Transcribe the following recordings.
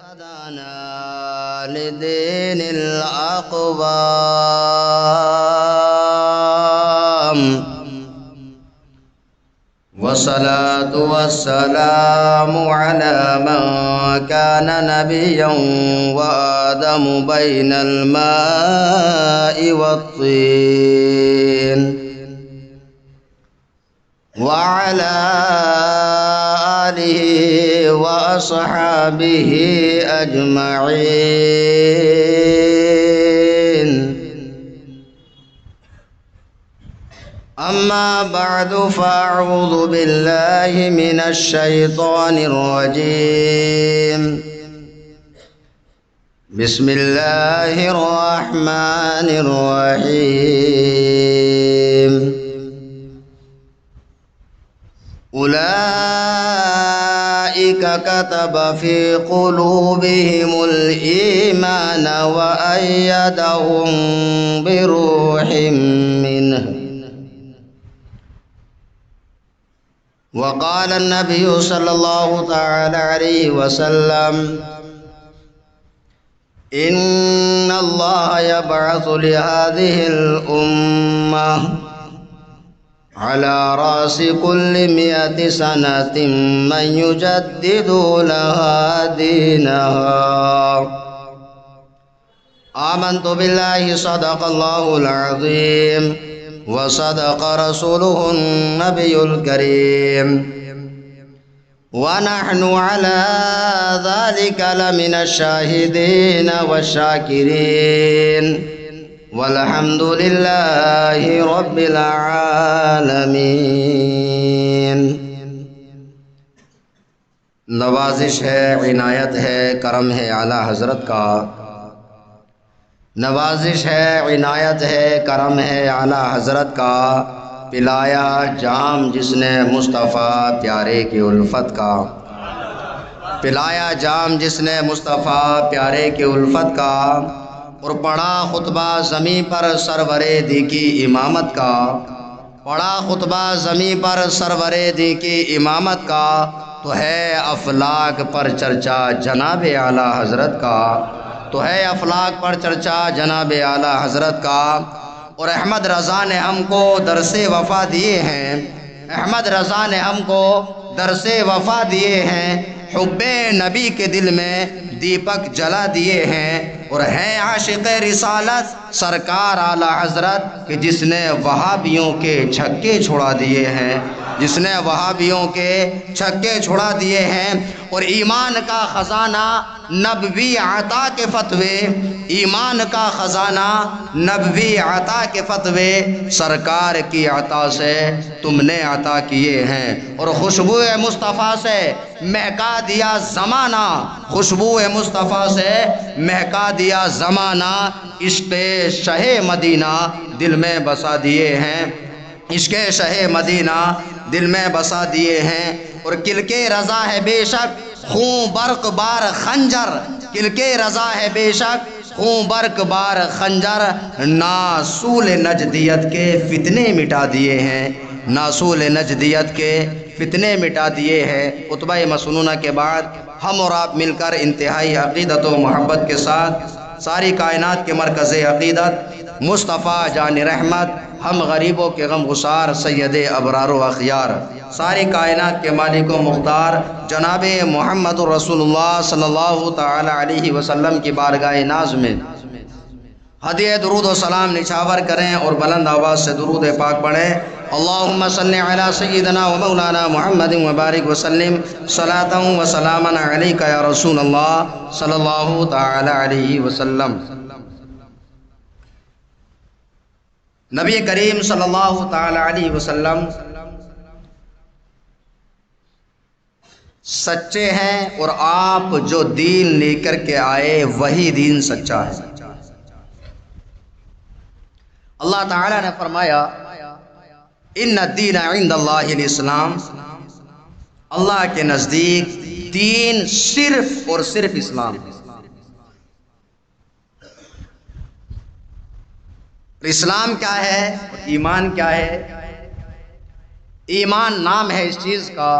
هدانا لدين الأقوام والصلاة والسلام على من كان نبيا وآدم بين الماء والطين وعلى آله وأصحابه أجمعين. أما بعد فأعوذ بالله من الشيطان الرجيم. بسم الله الرحمن الرحيم. أولئك كتب في قلوبهم الإيمان وأيدهم بروح منه. وقال النبي صلى الله تعالى عليه وسلم: إن الله يبعث لهذه الأمة على رأس كل 100 سنة من يجدد لها دينها. آمنت بالله صدق الله العظيم وصدق رسوله النبي الكريم ونحن على ذلك لمن الشاهدين والشاكرين والحمد لله رب العالمین. نوازش ہے، عنایت ہے، کرم ہے اعلیٰ حضرت کا. نوازش ہے، عنایت ہے، کرم ہے اعلیٰ حضرت کا. پلایا جام جس نے مصطفیٰ پیارے کی الفت کا. پلایا جام جس نے مصطفیٰ پیارے کی الفت کا. اور پڑھا خطبہ زمیں پر سرور دی کی امامت کا. پڑھا خطبہ زمیں پر سرور دی کی امامت کا. تو ہے افلاک پر چرچا جناب اعلیٰ حضرت کا. تو ہے افلاک پر چرچا جناب اعلیٰ حضرت کا. اور احمد رضا نے ہم کو درس وفا دیے ہیں. احمد رضا نے ہم کو درس وفا دیے ہیں. حب نبی کے دل میں دیپک جلا دیے ہیں. اور ہیں عاشق رسالت سرکار اعلیٰ حضرت کہ جس نے وہابیوں کے چھکے چھڑا دیے ہیں. جس نے وہابیوں کے چھکے چھڑا دیے ہیں. اور ایمان کا خزانہ نبوی عطا کے فتوے. ایمان کا خزانہ نبوی عطا کے فتوے سرکار کی عطا سے تم نے عطا کیے ہیں. اور خوشبو مصطفیٰ سے مہکا دیا زمانہ. خوشبو مصطفیٰ سے مہکا دیا زمانہ. عشق شہ مدینہ دل میں بسا دیے ہیں. عشق شہ مدینہ دل میں بسا دیے ہیں. اور کلکے رضا ہے بے شک خون برق بار خنجر. کلکے رضا ہے بے شک خون برق بار خنجر. ناسول نجدیت کے فتنے مٹا دیے ہیں. ناسول نجدیت کے فتنے مٹا دیے ہیں. خطبہ مسنونہ کے بعد ہم اور آپ مل کر انتہائی عقیدت و محبت کے ساتھ ساری کائنات کے مرکز عقیدت مصطفیٰ جان رحمت ہم غریبوں کے غم گسار سید ابرار و اخیار ساری کائنات کے مالک و مختار جناب محمد رسول اللہ صلی اللہ تعالی علیہ وسلم کی بارگاہ ناز میں ہدیہ درود و سلام نچھاور کریں اور بلند آواز سے درود پاک پڑھیں. اللہم صلی علی سیدنا و مولانا محمد وبارک وسلم صلاۃ و سلاما علیک یا رسول اللہ صلی اللہ تعالی علیہ وسلم. نبی کریم صلی اللہ تعالی علیہ وسلم سچے ہیں اور آپ جو دین لے کر کے آئے وہی دین سچا ہے. اللہ تعالیٰ نے فرمایا ان الدین عند اللہ الاسلام. اللہ کے نزدیک دین صرف اور صرف اسلام ہے. اسلام کیا ہے؟ ایمان کیا ہے؟ ایمان نام ہے اس چیز کا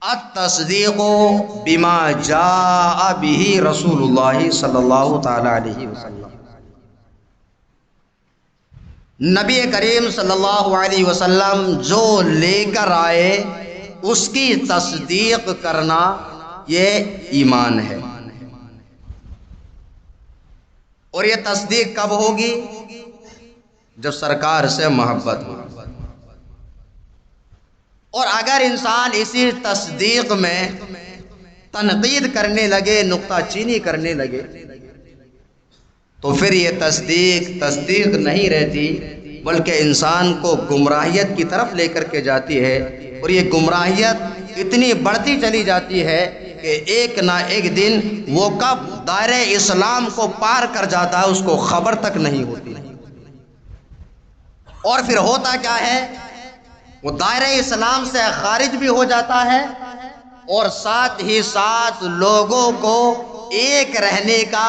التصدیق بما جاء به رسول اللہ صلی اللہ تعالی علیہ وسلم، نبی کریم صلی اللہ علیہ وسلم جو لے کر آئے اس کی تصدیق کرنا یہ ایمان ہے۔ اور یہ تصدیق کب ہوگی؟ جب سرکار سے محبت ہو۔ اور اگر انسان اسی تصدیق میں تنقید کرنے لگے، نکتہ چینی کرنے لگے، تو پھر یہ تصدیق نہیں رہتی، بلکہ انسان کو گمراہیت کی طرف لے کر کے جاتی ہے۔ اور یہ گمراہیت اتنی بڑھتی چلی جاتی ہے کہ ایک نہ ایک دن وہ کب دائرہ اسلام کو پار کر جاتا ہے اس کو خبر تک نہیں ہوتی۔ اور پھر ہوتا کیا ہے؟ وہ دائرہ اسلام سے خارج بھی ہو جاتا ہے، اور ساتھ ہی ساتھ لوگوں کو ایک رہنے کا،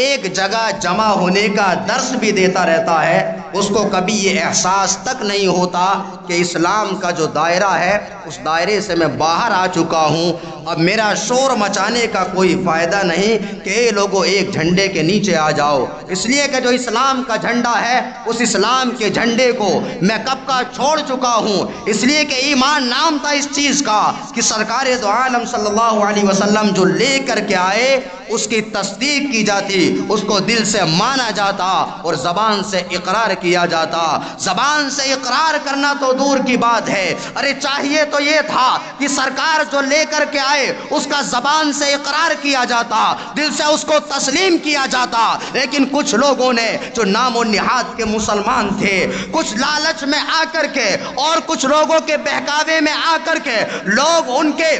ایک جگہ جمع ہونے کا درس بھی دیتا رہتا ہے۔ اس کو کبھی یہ احساس تک نہیں ہوتا کہ اسلام کا جو دائرہ ہے اس دائرے سے میں باہر آ چکا ہوں، اب میرا شور مچانے کا کوئی فائدہ نہیں کہ اے لوگوں ایک جھنڈے کے نیچے آ جاؤ، اس لیے کہ جو اسلام کا جھنڈا ہے اس اسلام کے جھنڈے کو میں کب کا چھوڑ چکا ہوں۔ اس لیے کہ ایمان نام تھا اس چیز کا کہ سرکار دو عالم صلی اللہ علیہ وسلم جو لے کر کے آئے اس کی تصدیق کی جاتی، اس کو دل سے مانا جاتا اور زبان سے اقرار کیا جاتا۔ زبان سے اقرار کرنا تو دور کی بات ہے، ارے چاہیے تو یہ تھا کہ سرکار جو لے کر کے آئے اس کا زبان سے اقرار کیا جاتا، دل سے اس کو تسلیم کیا جاتا۔ لیکن کچھ لوگوں نے جو نام و نہاد کے مسلمان تھے، کچھ لالچ میں آ کر کے اور کچھ لوگوں کے بہکاوے میں آ کر کے لوگ ان کے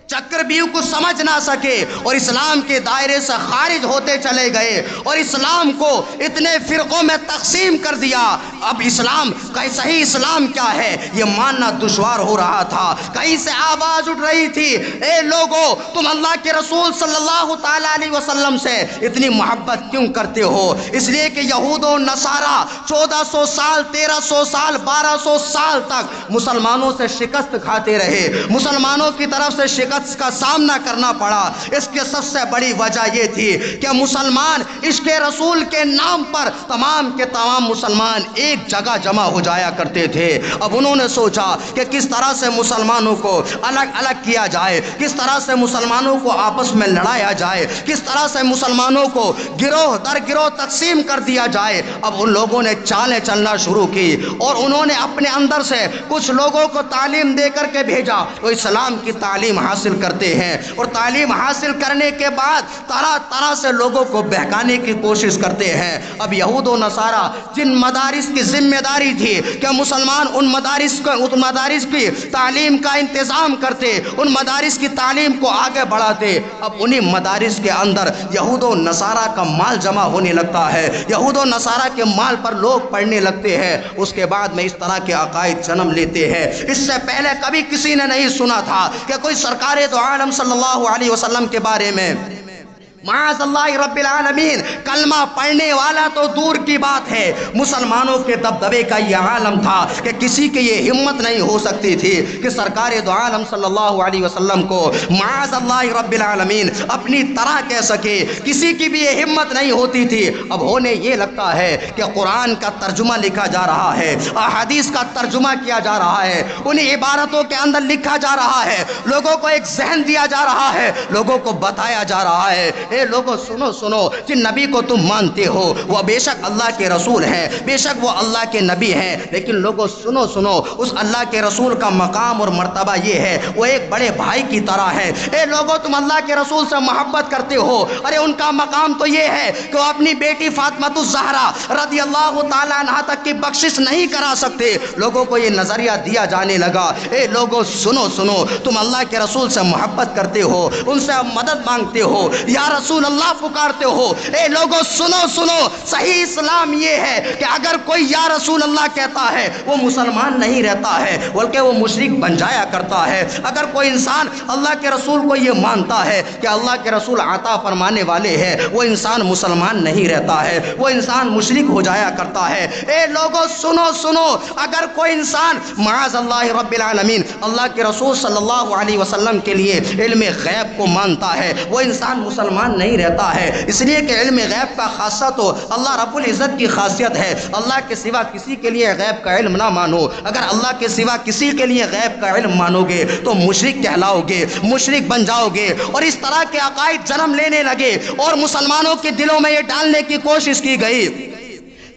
چکر بیو کو سمجھ نہ سکے اور اسلام کے دائرے سے خارج ہوتے چلے گئے اور اسلام کو اتنے فرقوں میں تقسیم کر دیا۔ اب اسلام کا صحیح اسلام کیا ہے یہ ماننا دشوار ہو رہا تھا۔ کہیں سے آواز اٹھ رہی تھی، اے لوگو تم اللہ کے رسول صلی اللہ تعالی علیہ وسلم سے اتنی محبت کیوں کرتے ہو؟ اس لیے کہ یہود و نصارہ 1400 سال، 1300 سال، 1200 سال تک مسلمانوں سے شکست کھاتے رہے، مسلمانوں کی طرف سے شکست کا سامنا کرنا پڑا۔ اس کے سب سے بڑی وجہ یہ تھی کہ مسلمان عشق رسول کے نام پر تمام کے تمام مسلمان ایک جگہ جمع ہو جایا کرتے تھے۔ اب انہوں نے سوچا کہ کس طرح سے مسلمانوں کو الگ الگ کیا جائے، کس طرح سے مسلمانوں کو آپس میں لڑایا جائے، کس طرح سے مسلمانوں کو گروہ در گروہ تقسیم کر دیا جائے۔ اب ان لوگوں نے چالیں چلنا شروع کی اور انہوں نے اپنے اندر سے کچھ لوگوں کو تعلیم دے کر کے بھیجا، وہ اسلام کی تعلیم حاصل کرتے ہیں اور تعلیم حاصل کرنے کے بعد طرح طرح سے لوگوں کو بہکانے کی کوشش کرتے ہیں۔ اب یہود و نصارہ جن مدارس کی ذمہ داری تھی کہ مسلمان ان مدارس کی تعلیم کا انتظام کرتے، ان مدارس کی تعلیم کو آگے بڑھاتے، اب انہی مدارس کے اندر یہود و نصارہ کا مال جمع ہونے لگتا ہے، یہود و نصارہ کے مال پر لوگ پڑھنے لگتے ہیں۔ اس کے بعد میں اس طرح کے عقائد جنم لیتے ہیں۔ اس سے پہلے کبھی کسی نے نہیں سنا تھا کہ کوئی سرکار دو عالم صلی اللہ علیہ وسلم کے بارے میں معاذ اللہ رب العالمین کلمہ پڑھنے والا تو دور کی بات ہے، مسلمانوں کے دبدبے کا یہ عالم تھا کہ کسی کی یہ ہمت نہیں ہو سکتی تھی کہ سرکار دو عالم صلی اللہ علیہ وسلم کو معاذ اللہ رب العالمین اپنی طرح کہہ سکے، کسی کی بھی یہ ہمت نہیں ہوتی تھی۔ اب ہونے یہ لگتا ہے کہ قرآن کا ترجمہ لکھا جا رہا ہے، احادیث کا ترجمہ کیا جا رہا ہے، انہیں عبارتوں کے اندر لکھا جا رہا ہے، لوگوں کو ایک ذہن دیا جا رہا ہے، لوگوں کو بتایا جا رہا ہے، اے لوگوں سنو سنو، جن نبی کو تم مانتے ہو وہ بے شک اللہ کے رسول ہیں، بے شک وہ اللہ کے نبی ہیں، لیکن لوگوں سنو سنو، اس اللہ کے رسول کا مقام اور مرتبہ یہ ہے وہ ایک بڑے بھائی کی طرح ہے۔ اے لوگوں تم اللہ کے رسول سے محبت کرتے ہو، ارے ان کا مقام تو یہ ہے کہ وہ اپنی بیٹی فاطمہ الزہرا رضی اللہ تعالی عنہا تک کی بخشش نہیں کرا سکتے۔ لوگوں کو یہ نظریہ دیا جانے لگا، اے لوگوں سنو سنو، تم اللہ کے رسول سے محبت کرتے ہو، ان سے مدد مانگتے ہو، یا رسول اللہ پکارتے ہو۔ اے لوگوں سنو سنو، صحیح اسلام یہ ہے کہ اگر کوئی یا رسول اللہ کہتا ہے وہ مسلمان نہیں رہتا ہے بلکہ وہ مشرک بن جایا کرتا ہے۔ اگر کوئی انسان اللہ کے رسول کو یہ مانتا ہے کہ اللہ کے رسول عطا فرمانے والے ہیں، وہ انسان مسلمان نہیں رہتا ہے، وہ انسان مشرک ہو جایا کرتا ہے۔ اے لوگوں سنو سنو، اگر کوئی انسان معاذ اللہ رب العالمین اللہ کے رسول صلی اللہ علیہ وسلم کے لیے علم غیب کو مانتا ہے، وہ انسان مسلمان نہیں رہتا ہے، اس لیے کہ علم غیب کا خاصہ تو اللہ رب العزت کی خاصیت ہے۔ اللہ کے سوا کسی کے لیے غیب کا علم نہ مانو۔ اگر اللہ کے سوا کسی کے لیے غیب کا علم مانو گے تو مشرک کہلاؤ گے، مشرک بن جاؤ گے، اور اس طرح کے عقائد جنم لینے لگے اور مسلمانوں کے دلوں میں یہ ڈالنے کی کوشش کی گئی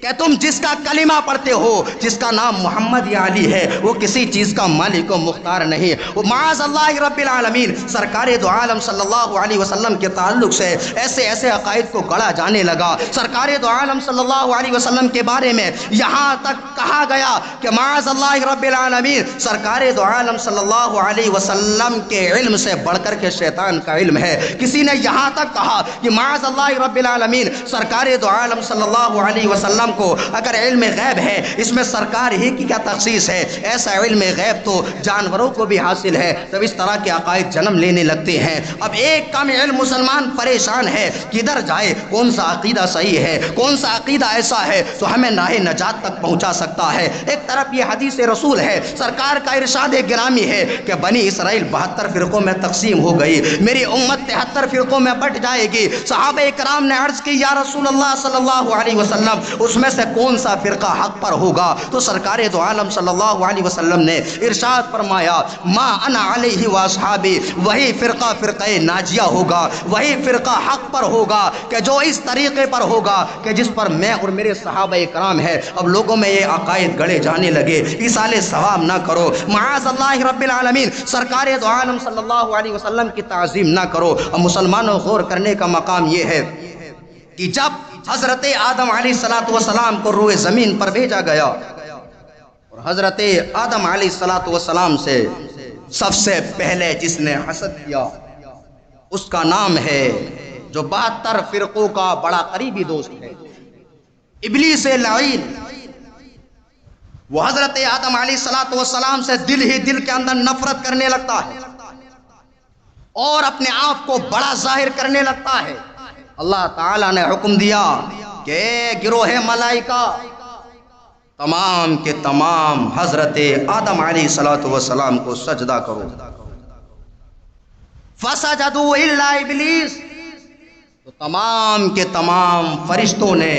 کہ تم جس کا کلمہ پڑھتے ہو، جس کا نام محمد یا علی ہے، وہ کسی چیز کا مالک و مختار نہیں۔ معاذ اللہ رب العالمین سرکار دو عالم صلی اللہ علیہ وسلم کے تعلق سے ایسے ایسے عقائد کو گڑا جانے لگا۔ سرکار دو عالم صلی اللہ علیہ وسلم کے بارے میں یہاں تک کہا گیا کہ معاذ اللہ رب العالمین سرکار دو عالم صلی اللہ علیہ وسلم کے علم سے بڑھ کر کے شیطان کا علم ہے۔ کسی نے یہاں تک کہا کہ معاذ اللہ رب العالمین سرکار دو عالم صلی اللہ علیہ وسلم کو اگر علم غیب ہے اس میں سرکار ہی کی کیا تخصیص ہے، ایسا علم غیب تو جانوروں کو بھی حاصل ہے۔ جب اس طرح کے عقائد جنم لینے لگتے ہیں، اب ایک کم علم مسلمان پریشان ہے، کدھر جائے، کون سا عقیدہ صحیح ہے، کون سا عقیدہ ایسا ہے تو ہمیں راہ نجات تک پہنچا سکتا ہے۔ ایک طرف یہ حدیث رسول ہے، سرکار کا ارشاد گرامی ہے کہ بنی اسرائیل 72 فرقوں میں تقسیم ہو گئی، میری امت 73 فرقوں میں بٹ جائے گی۔ صحابہ کرام نے عرض کی یا رسول اللہ صلی اللہ علیہ وسلم اس میں سے کون سا فرقہ حق پر ہوگا؟ تو سرکار دو عالم صلی اللہ علیہ وسلم نے ارشاد فرمایا ما انا علیہ واصحابی، وہی فرقہ فرقہ ناجیہ ہوگا، وہی فرقہ حق پر ہوگا کہ جو اس طریقے پر ہوگا کہ جس پر میں اور میرے صحابہ کرام ہیں۔ اب لوگوں میں یہ عقائد گڑے جانے لگے، ایصال ثواب نہ کرو، معاذ اللہ رب العالمین سرکار دو عالم صلی اللہ علیہ وسلم کی تعظیم نہ کرو۔ اب مسلمانوں غور کرنے کا مقام یہ ہے کہ جب حضرت آدم علیہ السلام کو روئے زمین پر بھیجا گیا اور حضرت آدم علیہ السلام سے سب سے پہلے جس نے حسد کیا اس کا نام ہے جو 72 فرقوں کا بڑا قریبی دوست ہے، ابلیس لعین۔ وہ حضرت آدم علیہ السلام سے دل ہی دل کے اندر نفرت کرنے لگتا ہے اور اپنے آپ کو بڑا ظاہر کرنے لگتا ہے۔ اللہ تعالیٰ نے حکم دیا کہ گروہ ملائکہ تمام کے تمام حضرت آدم علیہ السلام کو سجدہ کرو۔ فسجدوا الا ابلیس، تو تمام کے تمام فرشتوں نے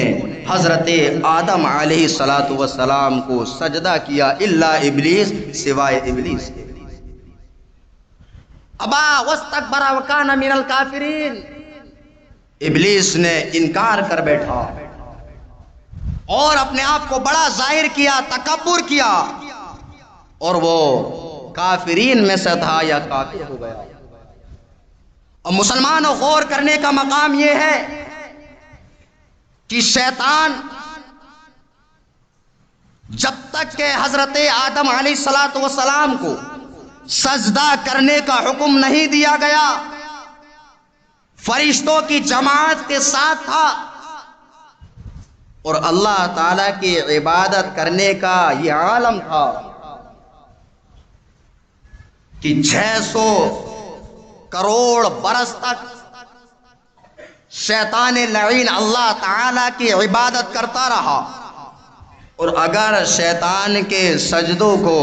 حضرت آدم علیہ السلام کو سجدہ کیا الا ابلیس، سوائے ابلیس کے۔ ابا واستکبر وکان من الکافرین، ابلیس نے انکار کر بیٹھا اور اپنے آپ کو بڑا ظاہر کیا، تکبر کیا، اور وہ کافرین میں سے تھا یا کافر ہو گیا۔ اور مسلمانوں غور کرنے کا مقام یہ ہے کہ شیطان جب تک کہ حضرت آدم علیہ السلام کو سجدہ کرنے کا حکم نہیں دیا گیا، فرشتوں کی جماعت کے ساتھ تھا اور اللہ تعالی کی عبادت کرنے کا یہ عالم تھا کہ 600 کروڑ برس تک شیطان لعین اللہ تعالی کی عبادت کرتا رہا، اور اگر شیطان کے سجدوں کو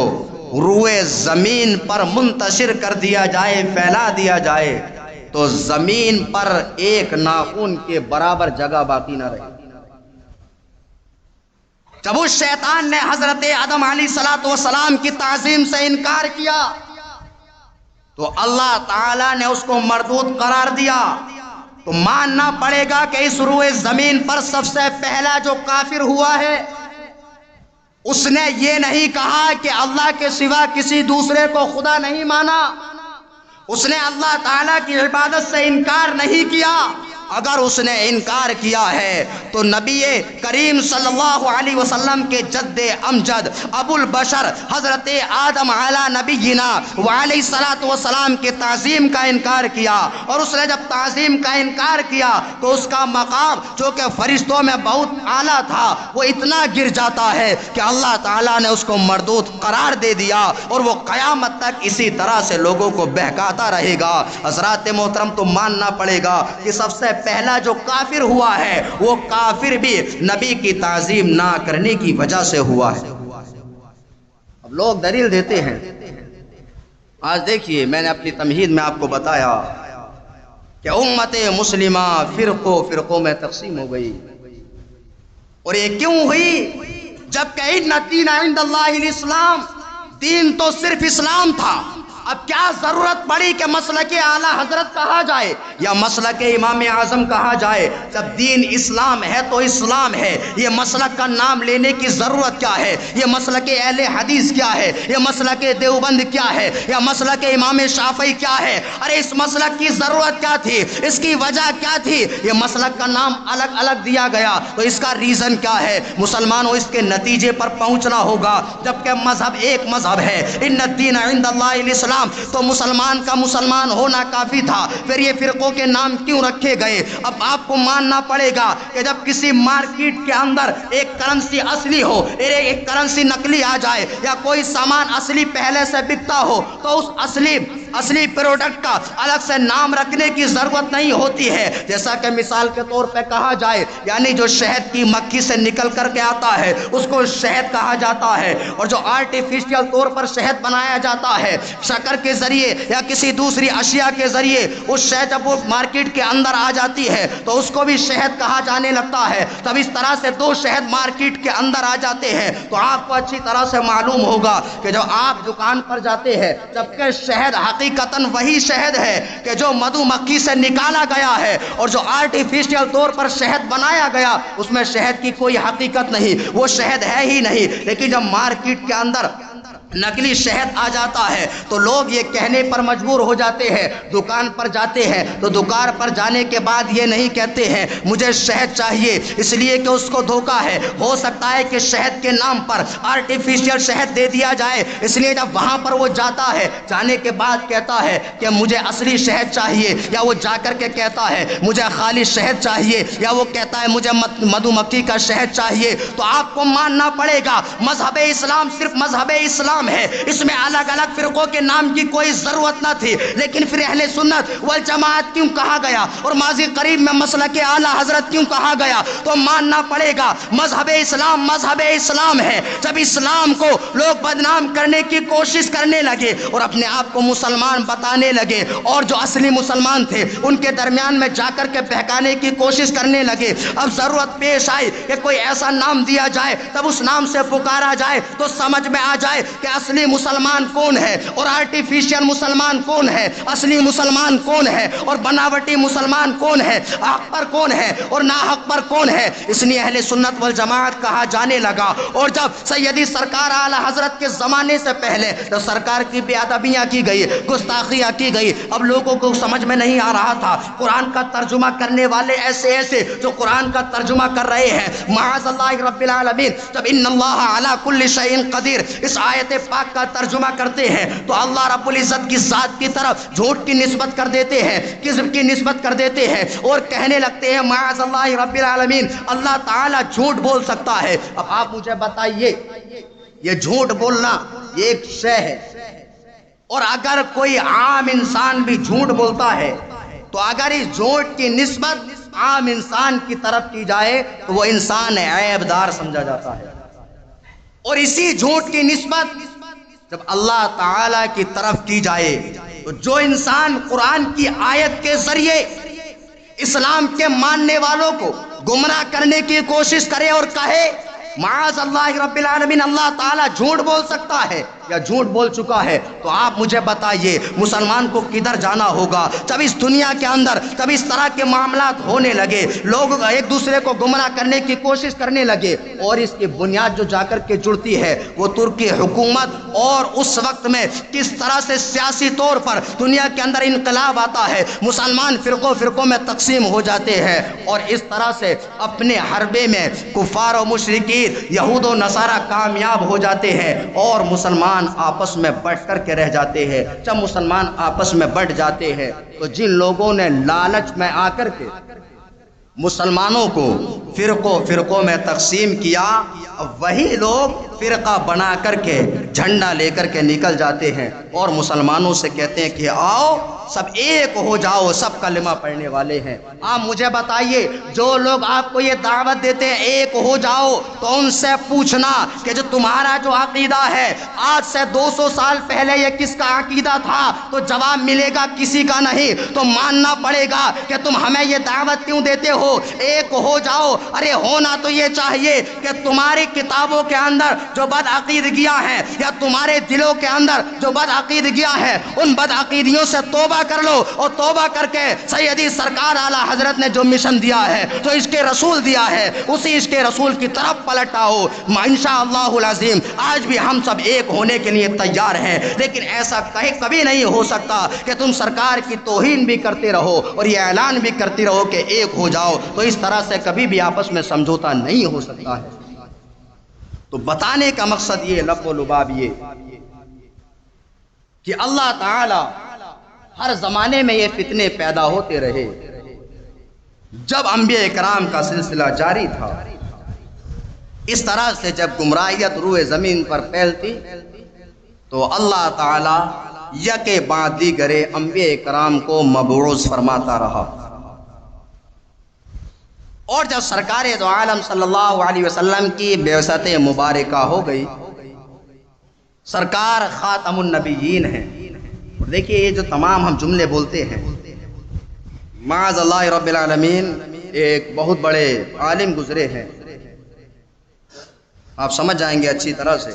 روئے زمین پر منتشر کر دیا جائے، پھیلا دیا جائے، تو زمین پر ایک ناخن کے برابر جگہ باقی نہ رہے۔ جب اس شیطان نے حضرت آدم علیہ السلام کی تعظیم سے انکار کیا تو اللہ تعالیٰ نے اس کو مردود قرار دیا۔ تو ماننا پڑے گا کہ اس روئے زمین پر سب سے پہلا جو کافر ہوا ہے اس نے یہ نہیں کہا کہ اللہ کے سوا کسی دوسرے کو خدا نہیں مانا، اس نے اللہ تعالیٰ کی عبادت سے انکار نہیں کیا، اگر اس نے انکار کیا ہے تو نبی کریم صلی اللہ علیہ وسلم کے جد امجد ابو البشر حضرت آدم علی نبینا وعلیہ الصلوۃ والسلام کے تعظیم کا انکار کیا، اور اس نے جب تعظیم کا انکار کیا تو اس کا مقام جو کہ فرشتوں میں بہت اعلیٰ تھا وہ اتنا گر جاتا ہے کہ اللہ تعالیٰ نے اس کو مردود قرار دے دیا، اور وہ قیامت تک اسی طرح سے لوگوں کو بہکاتا رہے گا۔ حضرات محترم، تو ماننا پڑے گا کہ سب سے پہلا جو کافر ہوا ہے وہ کافر بھی نبی کی تعظیم نہ کرنے کی وجہ سے ہوا ہے۔ اب لوگ دلیل دیتے ہیں، آج دیکھیے میں نے اپنی تمہید میں آپ کو بتایا کہ امت مسلمہ فرقوں میں تقسیم ہو گئی، اور یہ کیوں ہوئی؟ جبکہ ان الدین عند اللہ الاسلام، دین تو صرف اسلام تھا، اب کیا ضرورت پڑی کہ مسلک اعلیٰ حضرت کہا جائے یا مسلک امام اعظم کہا جائے؟ جب دین اسلام ہے تو اسلام ہے، یہ مسلک کا نام لینے کی ضرورت کیا ہے؟ یہ مسلک اہل حدیث کیا ہے؟ یہ مسلک دیوبند کیا ہے؟ یا مسلک امام شافعی کیا ہے؟ ارے اس مسلک کی ضرورت کیا تھی؟ اس کی وجہ کیا تھی؟ یہ مسلک کا نام الگ الگ دیا گیا، تو اس کا ریزن کیا ہے؟ مسلمانوں، اس کے نتیجے پر پہنچنا ہوگا۔ جبکہ مذہب ایک مذہب ہے، ان الدین عند اللہ الاسلام، تو مسلمان کا مسلمان ہونا کافی تھا، پھر یہ فرقوں کے نام کیوں رکھے گئے؟ اب آپ کو ماننا پڑے گا کہ جب کسی مارکیٹ کے اندر ایک کرنسی اصلی ہو، ایک کرنسی نقلی آ جائے، یا کوئی سامان اصلی پہلے سے بکتا ہو، تو اس اصلی پروڈکٹ کا الگ سے نام رکھنے کی ضرورت نہیں ہوتی ہے۔ جیسا کہ مثال کے طور پہ کہا جائے، یعنی جو شہد کی مکھی سے نکل کر کے آتا ہے اس کو شہد کہا جاتا ہے، اور جو آرٹیفیشل طور پر شہد بنایا جاتا ہے شکر کے ذریعے یا کسی دوسری اشیاء کے ذریعے، اس شہد جب وہ مارکیٹ کے اندر آ جاتی ہے تو اس کو بھی شہد کہا جانے لگتا ہے۔ تب اس طرح سے دو شہد مارکیٹ کے اندر آ جاتے ہیں تو آپ کو اچھی طرح سے معلوم ہوگا کہ جو آپ دکان پر جاتے ہیں، جبکہ شہد حقیقتاً وہی شہد ہے کہ جو مدھو مکھی سے نکالا گیا ہے، اور جو آرٹیفیشل طور پر شہد بنایا گیا اس میں شہد کی کوئی حقیقت نہیں، وہ شہد ہے ہی نہیں۔ لیکن جب مارکیٹ کے اندر نقلی شہد آ جاتا ہے تو لوگ یہ کہنے پر مجبور ہو جاتے ہیں، دکان پر جاتے ہیں تو دکان پر جانے کے بعد یہ نہیں کہتے ہیں مجھے شہد چاہیے، اس لیے کہ اس کو دھوکہ ہے، ہو سکتا ہے کہ شہد کے نام پر آرٹیفیشل شہد دے دیا جائے، اس لیے جب وہاں پر وہ جاتا ہے، جانے کے بعد کہتا ہے کہ مجھے اصلی شہد چاہیے، یا وہ جا کر کے کہتا ہے مجھے خالص شہد چاہیے، یا وہ کہتا ہے مجھے مدھو مکھی کا شہد چاہیے۔ تو آپ کو ماننا پڑے گا مذہب اسلام صرف مذہب اسلام ہے، اس میں الگ الگ فرقوں کے نام کی کوئی ضرورت نہ تھی، لیکن پھر اہل سنت والجماعت کیوں کہا گیا اور ماضی قریب میں مسلک اعلیٰ حضرت کیوں کہا گیا؟ تو ماننا پڑے گا مذہب اسلام ہے۔ جب اسلام کو لوگ بدنام کرنے کی کوشش کرنے لگے اور اپنے آپ کو مسلمان بتانے لگے، اور جو اصلی مسلمان تھے ان کے درمیان میں جا کر کے بہکانے کی کوشش کرنے لگے، اب ضرورت پیش آئی کہ کوئی ایسا نام دیا جائے، تب اس نام سے پکارا جائے تو سمجھ میں آ جائے کہ اصلی مسلمان کون ہے اور آرٹیفیشل مسلمان کون ہے، اصلی مسلمان کون ہے اور بناوٹی مسلمان کون ہے، حق پر کون ہے اور ناحق پر کون ہے۔ اس لیے اہل سنت والجماعت کہا جانے لگا، اور جب سیدی سرکار اعلی حضرت کے زمانے سے پہلے تو سرکار کی بے ادبیاں کی گئی، گستاخیاں کی گئی، اب لوگوں کو سمجھ میں نہیں آ رہا تھا۔ قرآن کا ترجمہ کرنے والے ایسے جو قرآن کا ترجمہ کر رہے ہیں، معاذ اللہ رب العالمین، جب ان اللہ علی کل شیء قدیر اس آیت پاک کا ترجمہ کرتے ہیں تو اللہ رب العزت کی ذات کی طرف جھوٹ کی نسبت کر دیتے ہیں، کذب کی نسبت کر دیتے ہیں، اور کہنے لگتے ہیں معاذ اللہ رب العالمین اللہ تعالیٰ جھوٹ بول سکتا ہے۔ اب آپ مجھے بتائیے، یہ جھوٹ بولنا یہ ایک شے ہے، اور اگر کوئی عام انسان بھی جھوٹ بولتا ہے تو اگر اس جھوٹ کی نسبت عام انسان کی طرف کی جائے تو وہ انسان عیب دار سمجھا جاتا ہے، اور اسی جھوٹ کی نسبت جب اللہ تعالیٰ کی طرف کی جائے تو جو انسان قرآن کی آیت کے ذریعے اسلام کے ماننے والوں کو گمراہ کرنے کی کوشش کرے اور کہے معاذ اللہ رب العالمین اللہ تعالیٰ جھوٹ بول سکتا ہے، یا جھوٹ بول چکا ہے، تو آپ مجھے بتائیے مسلمان کو کدھر جانا ہوگا؟ جب اس دنیا کے اندر جب اس طرح کے معاملات ہونے لگے، لوگ ایک دوسرے کو گمراہ کرنے کی کوشش کرنے لگے، اور اس کی بنیاد جو جا کر کے جڑتی ہے وہ ترکی حکومت، اور اس وقت میں کس طرح سے سیاسی طور پر دنیا کے اندر انقلاب آتا ہے، مسلمان فرقوں میں تقسیم ہو جاتے ہیں، اور اس طرح سے اپنے حربے میں کفار و مشرکین یہود و نصارہ کامیاب ہو جاتے ہیں، اور مسلمان آپس میں بٹ کر کے رہ جاتے ہیں۔ جب مسلمان آپس میں بٹ جاتے ہیں تو جن لوگوں نے لالچ میں آ کر کے مسلمانوں کو فرقوں میں تقسیم کیا، وہی لوگ فرقہ بنا کر کے جھنڈا لے کر کے نکل جاتے ہیں اور مسلمانوں سے کہتے ہیں کہ آؤ سب ایک ہو جاؤ، سب کلمہ پڑھنے والے ہیں۔ آپ مجھے بتائیے، جو لوگ آپ کو یہ دعوت دیتے ہیں ایک ہو جاؤ، تو ان سے پوچھنا کہ جو تمہارا جو عقیدہ ہے آج سے 200 سال پہلے یہ کس کا عقیدہ تھا؟ تو جواب ملے گا کسی کا نہیں۔ تو ماننا پڑے گا کہ تم ہمیں یہ دعوت کیوں دیتے ہو ایک ہو جاؤ؟ ارے ہونا تو یہ چاہیے کہ تمہاری کتابوں کے اندر جو بدعقیدگیاں ہیں یا تمہارے دلوں کے اندر جو بدعقیدگیاں ہیں، ان بدعقیدیوں سے توبہ کر لو، اور توبہ کر کے سیدی سرکار اعلیٰ حضرت نے جو مشن دیا ہے، جو عشق رسول دیا ہے، اسی عشق رسول کی طرف پلٹ آؤ۔ انشاءاللہ العظیم آج بھی ہم سب ایک ہونے کے لیے تیار ہیں، لیکن ایسا کبھی نہیں ہو سکتا کہ تم سرکار کی توہین بھی کرتے رہو اور یہ اعلان بھی کرتے رہو کہ ایک ہو جاؤ، تو اس طرح سے کبھی بھی آپس میں سمجھوتا نہیں ہو سکتا ہے۔ تو بتانے کا مقصد یہ لب و لباب یہ کہ اللہ تعالی ہر زمانے میں یہ فتنے پیدا ہوتے رہے۔ جب انبیاء کرام کا سلسلہ جاری تھا، اس طرح سے جب گمراہیت روئے زمین پر پھیلتی تو اللہ تعالی یکے بعد دیگرے انبیاء کرام کو مبعوث فرماتا رہا، اور جب سرکار دو عالم صلی اللہ علیہ وسلم کی بعثت مبارکہ ہو گئی، سرکار خاتم النبیین ہیں۔ اور دیکھیے یہ جو تمام ہم جملے بولتے ہیں، معاذ اللہ رب العالمین ایک بہت بڑے عالم گزرے ہیں، آپ سمجھ جائیں گے اچھی طرح سے۔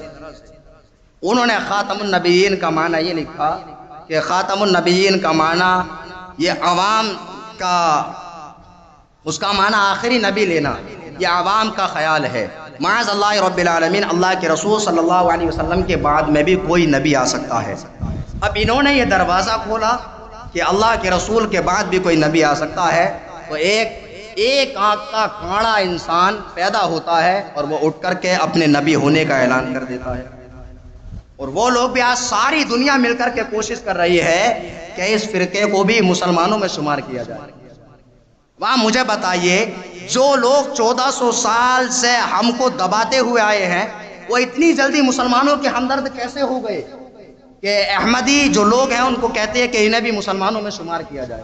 انہوں نے خاتم النبیین کا معنی یہ لکھا کہ خاتم النبیین کا معنی یہ عوام کا، اس کا معنی آخری نبی لینا، یہ عوام کا خیال ہے۔ معاذ اللہ رب العالمین، اللہ کے رسول صلی اللہ علیہ وسلم کے بعد میں بھی کوئی نبی آ سکتا ہے۔ اب انہوں نے یہ دروازہ کھولا کہ اللہ کے رسول کے بعد بھی کوئی نبی آ سکتا ہے، تو ایک آنکھ کا کاڑا انسان پیدا ہوتا ہے اور وہ اٹھ کر کے اپنے نبی ہونے کا اعلان کر دیتا ہے، اور وہ لوگ بھی آج ساری دنیا مل کر کے کوشش کر رہی ہے کہ اس فرقے کو بھی مسلمانوں میں شمار کیا جائے۔ وہاں مجھے بتائیے، جو لوگ 1400 سال سے ہم کو دباتے ہوئے آئے ہیں، وہ اتنی جلدی مسلمانوں کے ہمدرد کیسے ہو گئے کہ احمدی جو لوگ ہیں ان کو کہتے ہیں کہ انہیں بھی مسلمانوں میں شمار کیا جائے؟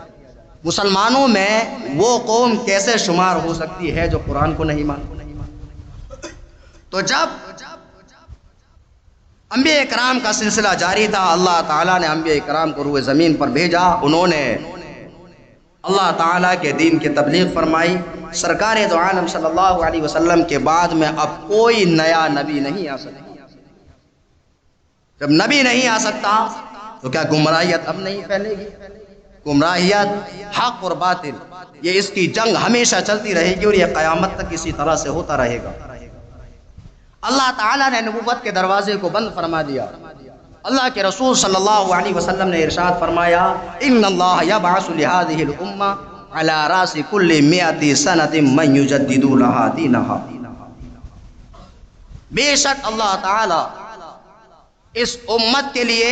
مسلمانوں میں وہ قوم کیسے شمار ہو سکتی ہے جو قرآن کو نہیں مانتی؟ تو جب انبیاء کرام کا سلسلہ جاری تھا، اللہ تعالیٰ نے انبیاء کرام کو روئے زمین پر بھیجا، انہوں نے اللہ تعالیٰ کے دین کی تبلیغ فرمائی۔ سرکار دو عالم صلی اللہ علیہ وسلم کے بعد میں اب کوئی نیا نبی نہیں آ سکتا۔ جب نبی نہیں آ سکتا تو کیا گمراہیت اب نہیں پھیلے گی؟ گمراہیت، حق اور باطل، یہ اس کی جنگ ہمیشہ چلتی رہے گی، اور یہ قیامت تک اسی طرح سے ہوتا رہے گا۔ اللہ تعالیٰ نے نبوت کے دروازے کو بند فرما دیا۔ اللہ کے رسول صلی اللہ علیہ وسلم نے ارشاد فرمایا، ان اللہ یبعث لهذه الامہ علی راس کل 100 سنۃ من یجدد لها دینها۔ بے شک اللہ تعالی اس امت کے لیے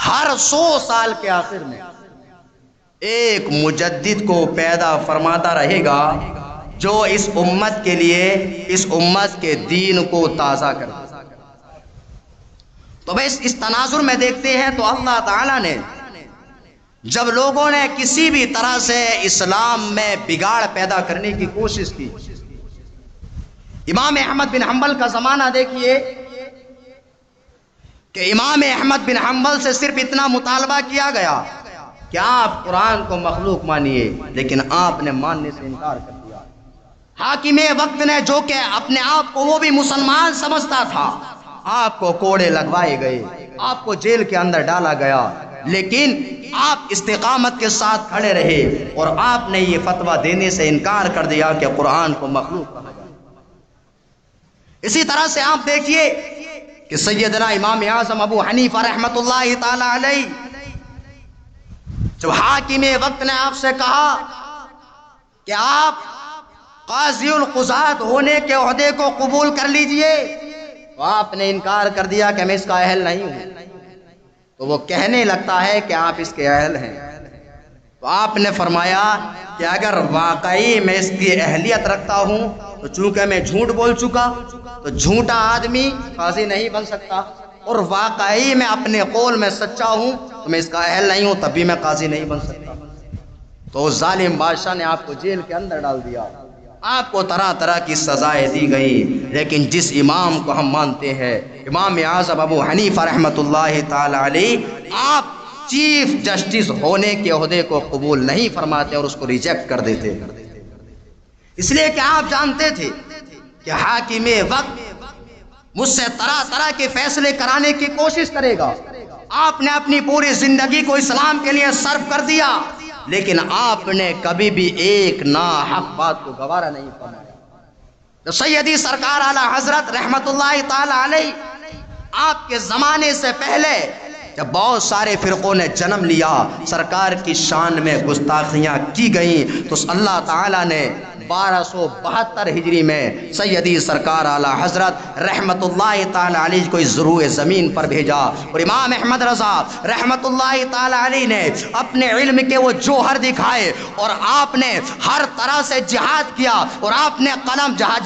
ہر 100 سال کے آخر میں ایک مجدد کو پیدا فرماتا رہے گا جو اس امت کے لیے اس امت کے دین کو تازہ کرے۔ تو بس اس تناظر میں دیکھتے ہیں تو اللہ تعالیٰ نے جب لوگوں نے کسی بھی طرح سے اسلام میں بگاڑ پیدا کرنے کی کوشش کی، امام احمد بن حنبل کا زمانہ دیکھیے کہ امام احمد بن حنبل سے صرف اتنا مطالبہ کیا گیا کہ آپ قرآن کو مخلوق مانیے، لیکن آپ نے ماننے سے انکار کر دیا۔ حاکم وقت نے، جو کہ اپنے آپ کو وہ بھی مسلمان سمجھتا تھا، آپ کو کوڑے لگوائے گئے، آپ کو جیل کے اندر ڈالا گیا، لیکن آپ استقامت کے ساتھ کھڑے رہے اور آپ نے یہ فتویٰ دینے سے انکار کر دیا کہ قرآن کو مخلوق کہا جائے۔ اسی طرح سے آپ دیکھیے کہ سیدنا امام اعظم ابو حنیفہ رحمۃ اللہ تعالی علیہ، جب حاکم وقت نے آپ سے کہا کہ آپ قاضی القضات ہونے کے عہدے کو قبول کر لیجئے، تو آپ نے انکار کر دیا کہ میں اس کا اہل نہیں ہوں۔ تو وہ کہنے لگتا ہے کہ آپ اس کے اہل ہیں، تو آپ نے فرمایا کہ اگر واقعی میں اس کی اہلیت رکھتا ہوں تو چونکہ میں جھوٹ بول چکا تو جھوٹا آدمی قاضی نہیں بن سکتا، اور واقعی میں اپنے قول میں سچا ہوں تو میں اس کا اہل نہیں ہوں، تب بھی میں قاضی نہیں بن سکتا۔ تو اس ظالم بادشاہ نے آپ کو جیل کے اندر ڈال دیا، آپ کو طرح طرح کی سزائیں دی گئی، لیکن جس امام کو ہم مانتے ہیں، امام اعظم ابو حنیفہ رحمۃ اللہ تعالی علیہ، آپ چیف جسٹس ہونے کے عہدے کو قبول نہیں فرماتے اور اس کو ریجیکٹ کر دیتے، اس لیے کہ آپ جانتے تھے کہ حاکم وقت مجھ سے طرح طرح کے فیصلے کرانے کی کوشش کرے گا۔ آپ نے اپنی پوری زندگی کو اسلام کے لیے صرف کر دیا، لیکن آپ نے کبھی بھی ایک ناحق بات کو گوارا نہیں فرمایا۔ تو سیدی سرکار اعلی حضرت رحمت اللہ تعالی علیہ، آپ کے زمانے سے پہلے جب بہت سارے فرقوں نے جنم لیا، سرکار کی شان میں گستاخیاں کی گئیں، تو اللہ تعالیٰ نے 1272 ہجری میں سیدی سرکار اعلی حضرت رحمت اللہ تعالی علیہ کو اس ضروع زمین پر بھیجا، اور امام احمد رضا رحمت اللہ تعالی علیہ نے اپنے علم کے وہ جوہر دکھائے، اور آپ نے ہر طرح سے جہاد کیا، اور آپ نے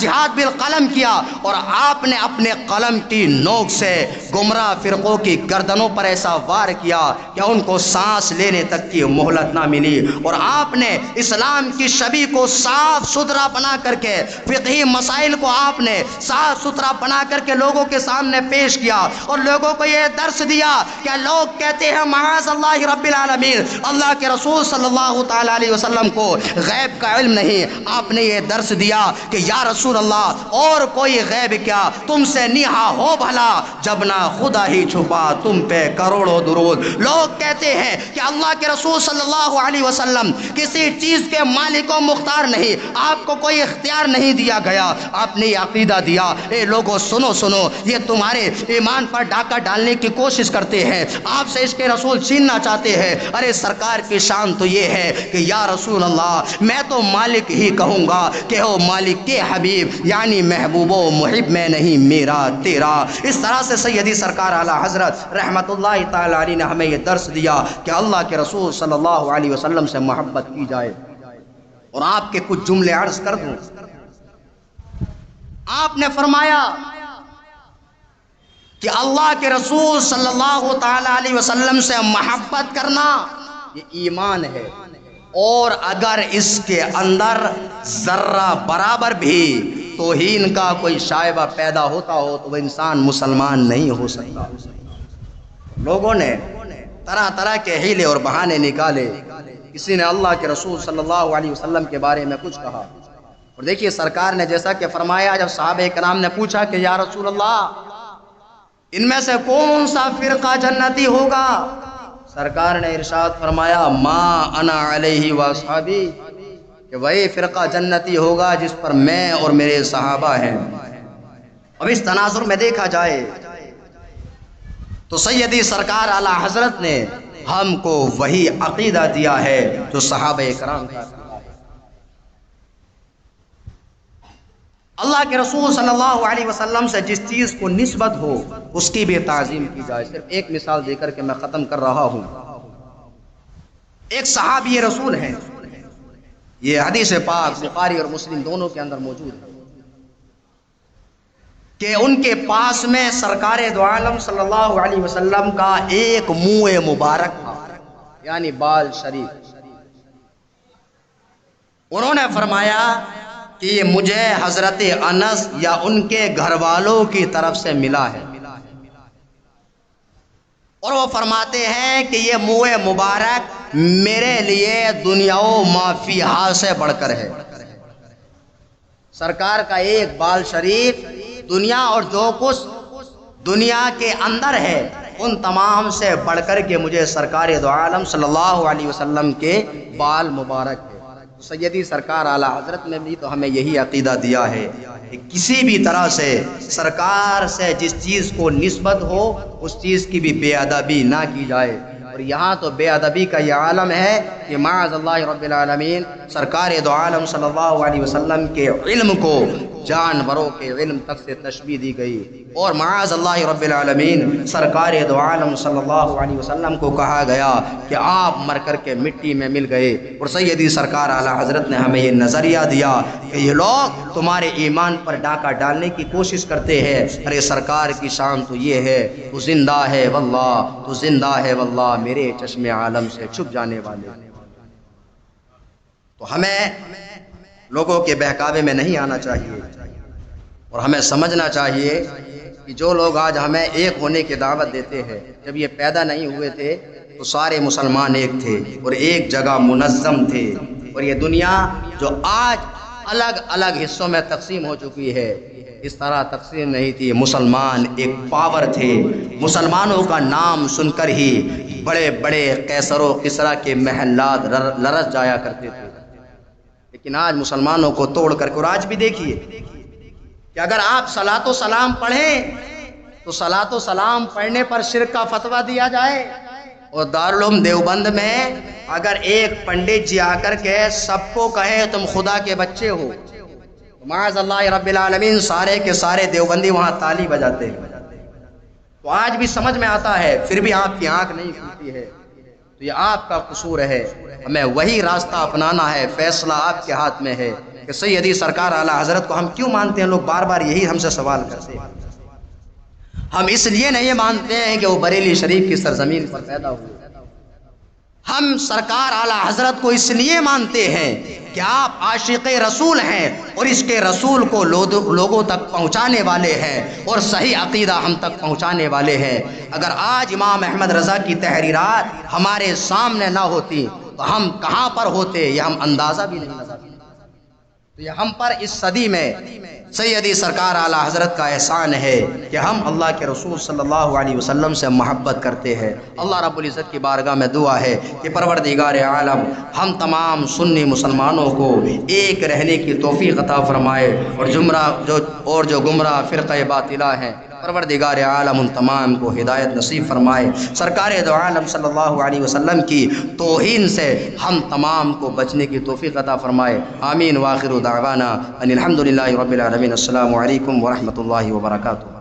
جہاد بالقلم کیا، اور آپ نے اپنے قلم کی نوک سے گمراہ فرقوں کی گردنوں پر ایسا وار کیا کہ ان کو سانس لینے تک کی مہلت نہ ملی، اور آپ نے اسلام کی شبیہ کو صاف ستھرا بنا کر کے، فقہی مسائل کو آپ نے صاف ستھرا بنا کر کے لوگوں کے سامنے پیش کیا، اور لوگوں کو یہ درس دیا کہ لوگ کہتے ہیں معاذ اللہ رب العالمین، اللہ کے رسول صلی اللہ تعالی علیہ وسلم کو غیب کا علم نہیں۔ آپ نے یہ درس دیا کہ یا رسول اللہ، اور کوئی غیب کیا، تم سے نیہا ہو بھلا، جب نہ خدا ہی چھپا تم پہ کروڑوں درود۔ لوگ کہتے ہیں کہ اللہ کے رسول صلی اللہ علیہ وسلم کسی چیز کے مالک و مختار نہیں، آپ کو کوئی اختیار نہیں دیا گیا، آپ نے یہ عقیدہ دیا۔ اے لوگو سنو سنو، یہ تمہارے ایمان پر ڈاکہ ڈالنے کی کوشش کرتے ہیں، آپ سے عشق رسول چھیننا چاہتے ہیں۔ ارے سرکار کی شان تو یہ ہے کہ یا رسول اللہ، میں تو مالک ہی کہوں گا کہ ہو مالک کے حبیب، یعنی محبوب و محب میں نہیں میرا تیرا۔ اس طرح سے سیدی سرکار اعلی حضرت رحمت اللہ تعالی علیہ نے ہمیں یہ درس دیا کہ اللہ کے رسول صلی اللہ علیہ وسلم سے محبت کی جائے۔ اور آپ کے کچھ جملے عرض کر دوں، آپ نے فرمایا کہ اللہ کے رسول صلی اللہ تعالی علیہ وسلم سے محبت کرنا یہ ایمان ہے، اور اگر اس کے اندر ذرہ برابر بھی توہین کا کوئی شائبہ پیدا ہوتا ہو تو وہ انسان مسلمان نہیں ہو سکتا۔ لوگوں نے طرح طرح کے حیلے اور بہانے نکالے، کسی نے اللہ کے رسول صلی اللہ علیہ وسلم کے بارے میں کچھ کہا، اور دیکھیے سرکار نے جیسا کہ فرمایا، جب صحابہ کرام نے پوچھا کہ یا رسول اللہ، ان میں سے کون سا فرقہ جنتی ہوگا، سرکار نے ارشاد فرمایا ما انا علیہ واصحابی، کہ وہی فرقہ جنتی ہوگا جس پر میں اور میرے صحابہ ہیں۔ اب اس تناظر میں دیکھا جائے تو سیدی سرکار اعلی حضرت نے ہم کو وہی عقیدہ دیا ہے جو صحابہ کرام کا عقیدہ ہے۔ اللہ کے رسول صلی اللہ علیہ وسلم سے جس چیز کو نسبت ہو اس کی بھی تعظیم کی جائے۔ صرف ایک مثال دے کر کے میں ختم کر رہا ہوں۔ ایک صحابی رسول ہیں، یہ حدیث پاک بخاری اور مسلم دونوں کے اندر موجود ہے، کہ ان کے پاس میں سرکار دو عالم صلی اللہ علیہ وسلم کا ایک منہ مبارک تھا، یعنی بال شریف۔ انہوں نے فرمایا کہ یہ مجھے حضرت انس یا ان کے گھر والوں کی طرف سے ملا ہے، اور وہ فرماتے ہیں کہ یہ منہ مبارک میرے لیے دنیا و ما فیہا سے بڑھ کر ہے۔ سرکار کا ایک بال شریف دنیا اور جو کچھ دنیا کے اندر ہے، ان تمام سے بڑھ کر کے مجھے سرکار دو عالم صلی اللہ علیہ وسلم کے بال مبارک ہے۔ سیدی سرکار اعلیٰ حضرت نے بھی تو ہمیں یہی عقیدہ دیا ہے کہ کسی بھی طرح سے سرکار سے جس چیز کو نسبت ہو اس چیز کی بھی بے ادبی نہ کی جائے۔ اور یہاں تو بے ادبی کا یہ عالم ہے کہ معاذ اللہ رب العالمین سرکار دو عالم صلی اللہ علیہ وسلم کے علم کو جانوروں کے علم تک سے تشبیہ دی گئی، اور معاذ اللہ رب العالمین سرکار دو عالم صلی اللہ علیہ وسلم کو کہا گیا کہ آپ مر کر کے مٹی میں مل گئے۔ اور سیدی سرکار اعلیٰ حضرت نے ہمیں یہ نظریہ دیا کہ یہ لوگ تمہارے ایمان پر ڈاکہ ڈالنے کی کوشش کرتے ہیں، ارے سرکار کی شان تو یہ ہے، تو زندہ ہے واللہ، تو زندہ ہے واللہ، میرے چشم عالم سے چھپ جانے والے۔ تو ہمیں لوگوں کے بہکاوے میں نہیں آنا چاہیے، اور ہمیں سمجھنا چاہیے کہ جو لوگ آج ہمیں ایک ہونے کی دعوت دیتے ہیں، جب یہ پیدا نہیں ہوئے تھے تو سارے مسلمان ایک تھے اور ایک جگہ منظم تھے، اور یہ دنیا جو آج الگ الگ حصوں میں تقسیم ہو چکی ہے اس طرح تقسیم نہیں تھی۔ مسلمان ایک پاور تھے، مسلمانوں کا نام سن کر ہی بڑے بڑے قیصر و کسریٰ کے محلات لرز جایا کرتے تھے، لیکن آج مسلمانوں کو توڑ کر کے، اور آج بھی دیکھیے کہ اگر آپ صلاۃ و سلام پڑھیں تو صلاۃ و سلام پڑھنے پر شرک کا فتویٰ دیا جائے، اور دارالعلوم دیوبند میں اگر ایک پنڈت جی آ کر کے سب کو کہے تم خدا کے بچے ہو، معاذ اللہ رب العالمین سارے کے سارے دیوبندی وہاں تالی بجاتے ہیں۔ تو آج بھی سمجھ میں آتا ہے، پھر بھی آپ کی آنکھ نہیں کھلتی ہے، تو یہ آپ کا قصور ہے۔ ہمیں وہی راستہ اپنانا ہے، فیصلہ آپ کے ہاتھ میں ہے کہ سیدی سرکار اعلیٰ حضرت کو ہم کیوں مانتے ہیں؟ لوگ بار بار یہی ہم سے سوال کرتے ہیں۔ ہم اس لیے نہیں مانتے ہیں کہ وہ بریلی شریف کی سرزمین پر پیدا ہوئے، ہم سرکار اعلیٰ حضرت کو اس لیے مانتے ہیں کہ آپ عاشق رسول ہیں اور اس کے رسول کو لوگوں تک پہنچانے والے ہیں، اور صحیح عقیدہ ہم تک پہنچانے والے ہیں۔ اگر آج امام احمد رضا کی تحریرات ہمارے سامنے نہ ہوتی تو ہم کہاں پر ہوتے یہ ہم اندازہ بھی نہیں لگا سکتے۔ تو یہ ہم پر اس صدی میں سیدی سرکار اعلیٰ حضرت کا احسان ہے کہ ہم اللہ کے رسول صلی اللہ علیہ وسلم سے محبت کرتے ہیں۔ اللہ رب العزت کی بارگاہ میں دعا ہے کہ پروردگار عالم ہم تمام سنی مسلمانوں کو ایک رہنے کی توفیق عطا فرمائے، اور جو گمراہ فرقہ باطلہ ہیں پروردگار عالم ان تمام کو ہدایت نصیب فرمائے۔ سرکار دو عالم صلی اللہ علیہ وسلم کی توہین سے ہم تمام کو بچنے کی توفیق عطا فرمائے۔ آمین۔ وآخر دعوانا ان الحمد للہ رب العالمین۔ السلام علیکم ورحمۃ اللہ وبرکاتہ۔